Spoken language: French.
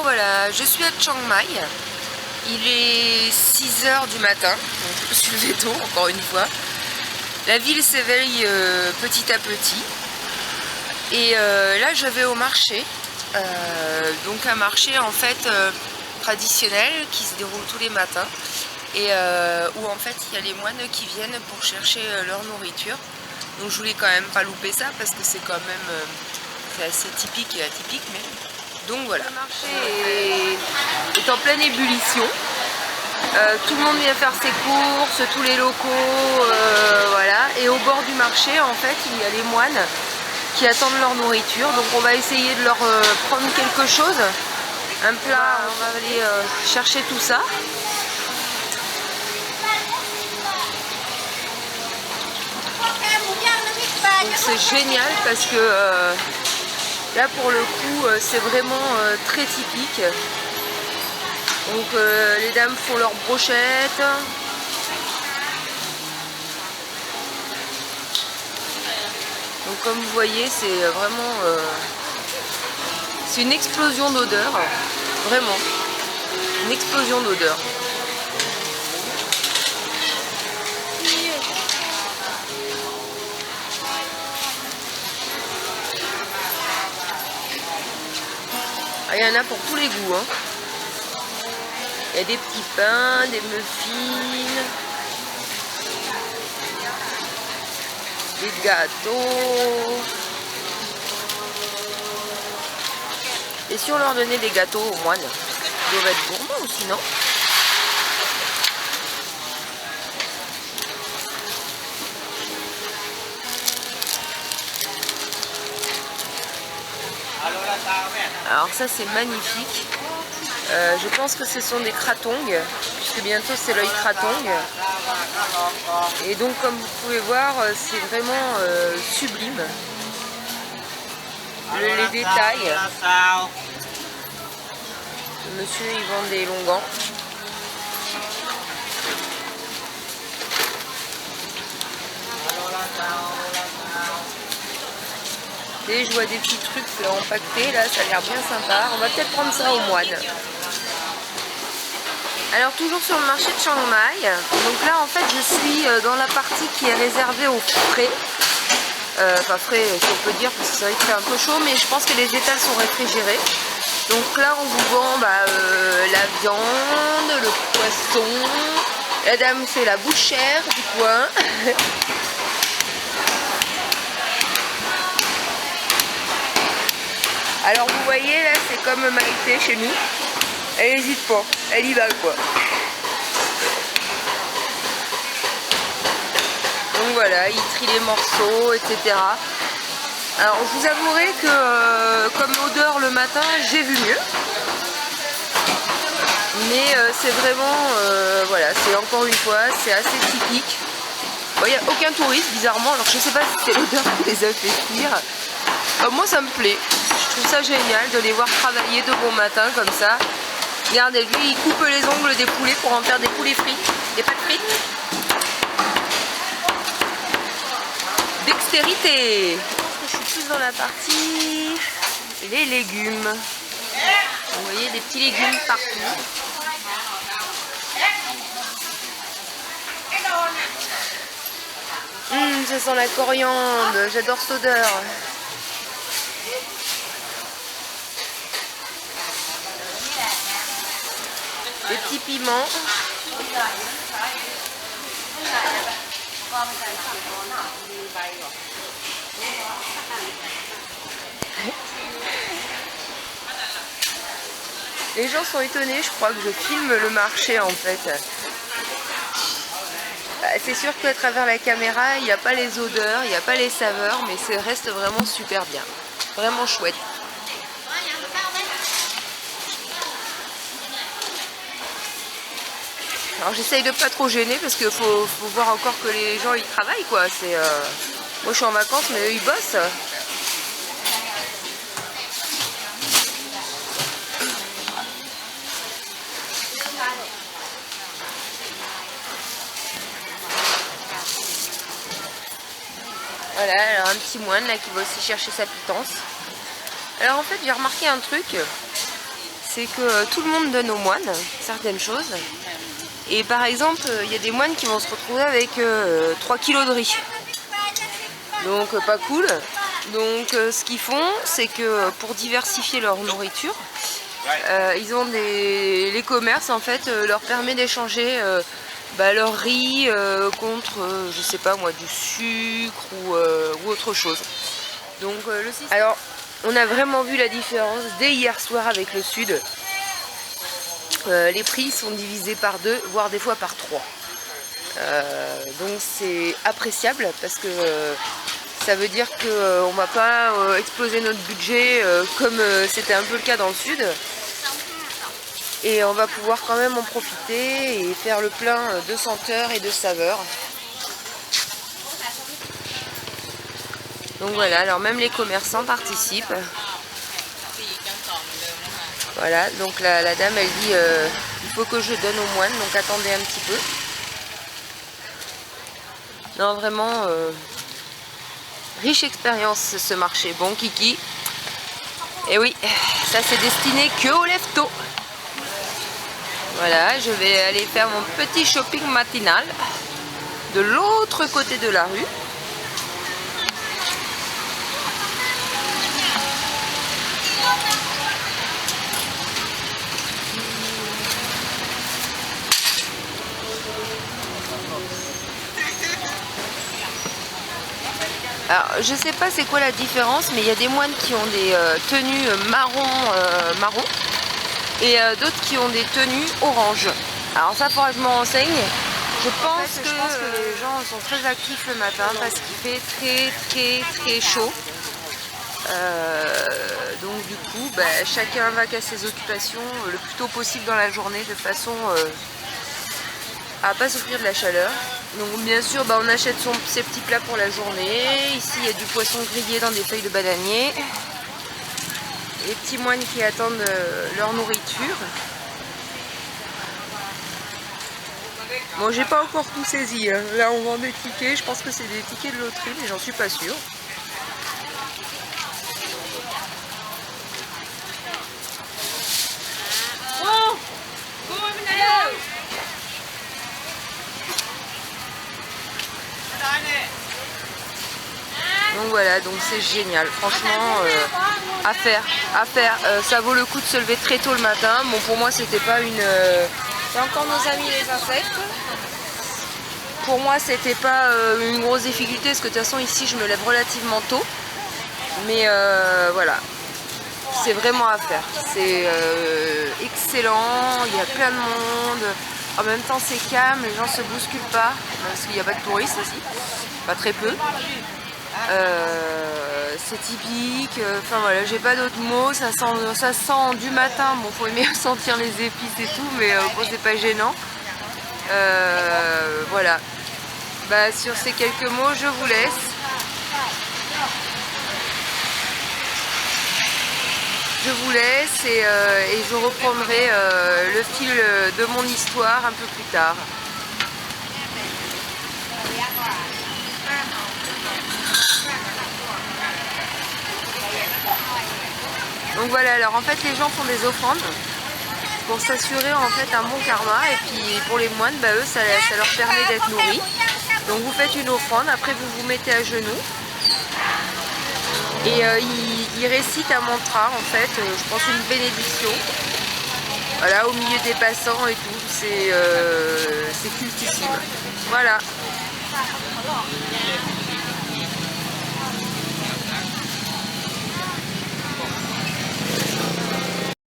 voilà, je suis à Chiang Mai. Il est 6 h du matin, donc je me suis levée tôt encore une fois. La ville s'éveille petit à petit. Et là je vais au marché. Donc un marché en fait traditionnel qui se déroule tous les matins. Et où en fait il y a les moines qui viennent pour chercher leur nourriture. Donc je voulais quand même pas louper ça parce que c'est quand même c'est assez typique et atypique, mais donc voilà. Le marché est en pleine ébullition. Tout le monde vient faire ses courses, tous les locaux, voilà. Et au bord du marché en fait il y a les moines qui attendent leur nourriture. Donc on va essayer de leur prendre quelque chose, un plat. On va aller chercher tout ça. Donc c'est génial parce que là pour le coup c'est vraiment très typique. Donc les dames font leurs brochettes. Donc comme vous voyez c'est vraiment c'est une explosion d'odeur, vraiment une explosion d'odeur. Il y en a pour tous les goûts, hein. Il y a des petits pains, des muffins, des gâteaux. Et si on leur donnait des gâteaux aux moines, ils doivent être gourmands aussi, non? Alors ça c'est magnifique. Je pense que ce sont des kratongs, puisque bientôt c'est l'œil kratong. Et donc comme vous pouvez voir, c'est vraiment sublime. Les détails. Le monsieur il vend des longans. Et je vois des petits trucs empaquetés, là ça a l'air bien sympa. On va peut-être prendre ça aux moines. Alors toujours sur le marché de Chiang Mai. Donc là en fait je suis dans la partie qui est réservée aux frais. Enfin frais si on peut dire, parce que c'est vrai qu'il fait un peu chaud, mais je pense que les étals sont réfrigérés. Donc là on vous vend la viande, le poisson. La dame c'est la bouchère du coin. Alors vous voyez là c'est comme Maïté chez nous, elle n'hésite pas, elle y va quoi. Donc voilà, il trie les morceaux, etc. Alors je vous avouerai que comme odeur le matin j'ai vu mieux. Mais c'est vraiment, voilà, c'est encore une fois, c'est assez typique. Bon, il n'y a aucun touriste bizarrement, alors je sais pas si c'est l'odeur qui les a fait fuir. Moi ça me plaît. Je trouve ça génial de les voir travailler de bon matin comme ça. Regardez, lui il coupe les ongles des poulets pour en faire des poulets frits, des pâtes frites. Dextérité. Je suis plus dans la partie les légumes. Vous voyez des petits légumes partout. Ça sent la coriandre, j'adore cette odeur. Des petits piments. Les gens sont étonnés, je crois que je filme le marché en fait. C'est sûr qu'à travers la caméra, il n'y a pas les odeurs, il n'y a pas les saveurs, mais ça reste vraiment super bien. Vraiment chouette. Alors j'essaye de pas trop gêner parce qu'il faut voir encore que les gens ils travaillent quoi. Moi je suis en vacances mais eux ils bossent. Voilà, alors un petit moine là qui va aussi chercher sa pitance. Alors en fait j'ai remarqué un truc, c'est que tout le monde donne aux moines certaines choses. Et par exemple, il y a des moines qui vont se retrouver avec 3 kilos de riz. Donc pas cool. Donc ce qu'ils font, c'est que pour diversifier leur nourriture, ils ont les commerces en fait leur permet d'échanger leur riz contre, je sais pas moi, du sucre ou autre chose. Donc le système... Alors, on a vraiment vu la différence dès hier soir avec le sud. Les prix sont divisés par 2, voire des fois par 3. Donc c'est appréciable parce que ça veut dire qu'on ne va pas exploser notre budget comme c'était un peu le cas dans le sud. Et on va pouvoir quand même en profiter et faire le plein de senteurs et de saveurs. Donc voilà, alors même les commerçants participent. Voilà, donc la dame elle dit il faut que je donne aux moines, donc attendez un petit peu. Non vraiment, riche expérience ce marché. Bon Kiki, et oui, ça c'est destiné que aux lève-tôt. Voilà, je vais aller faire mon petit shopping matinal de l'autre côté de la rue. Alors, je sais pas c'est quoi la différence, mais il y a des moines qui ont des tenues marron et d'autres qui ont des tenues orange. Alors ça, faudra que je me renseigne. Je pense que les gens sont très actifs le matin parce qu'il fait très chaud. Donc du coup, chacun va qu'à ses occupations le plus tôt possible dans la journée de façon à pas souffrir de la chaleur. Donc bien sûr on achète ses petits plats pour la journée. Ici il y a du poisson grillé dans des feuilles de bananier. Les petits moines qui attendent leur nourriture. Bon, j'ai pas encore tout saisi, hein. Là on vend des tickets, je pense que c'est des tickets de loterie mais j'en suis pas sûre. Donc voilà, donc c'est génial, franchement, à faire, ça vaut le coup de se lever très tôt le matin. Bon, pour moi c'était pas une... C'est encore nos amis les insectes. Pour moi c'était pas une grosse difficulté parce que de toute façon ici je me lève relativement tôt. Mais voilà, c'est vraiment à faire, c'est excellent, il y a plein de monde. En même temps c'est calme, les gens se bousculent pas, parce qu'il n'y a pas de touristes aussi, pas très peu. C'est typique, enfin voilà, j'ai pas d'autres mots, ça sent du matin, bon faut aimer sentir les épices et tout, mais bon c'est pas gênant. Voilà, sur ces quelques mots je vous laisse. Et je reprendrai le fil de mon histoire un peu plus tard. Donc voilà, alors en fait les gens font des offrandes pour s'assurer en fait un bon karma, et puis pour les moines, eux ça leur permet d'être nourris. Donc vous faites une offrande, après vous vous mettez à genoux et ils récitent un mantra en fait, je pense une bénédiction. Voilà, au milieu des passants et tout, c'est cultissime. Voilà.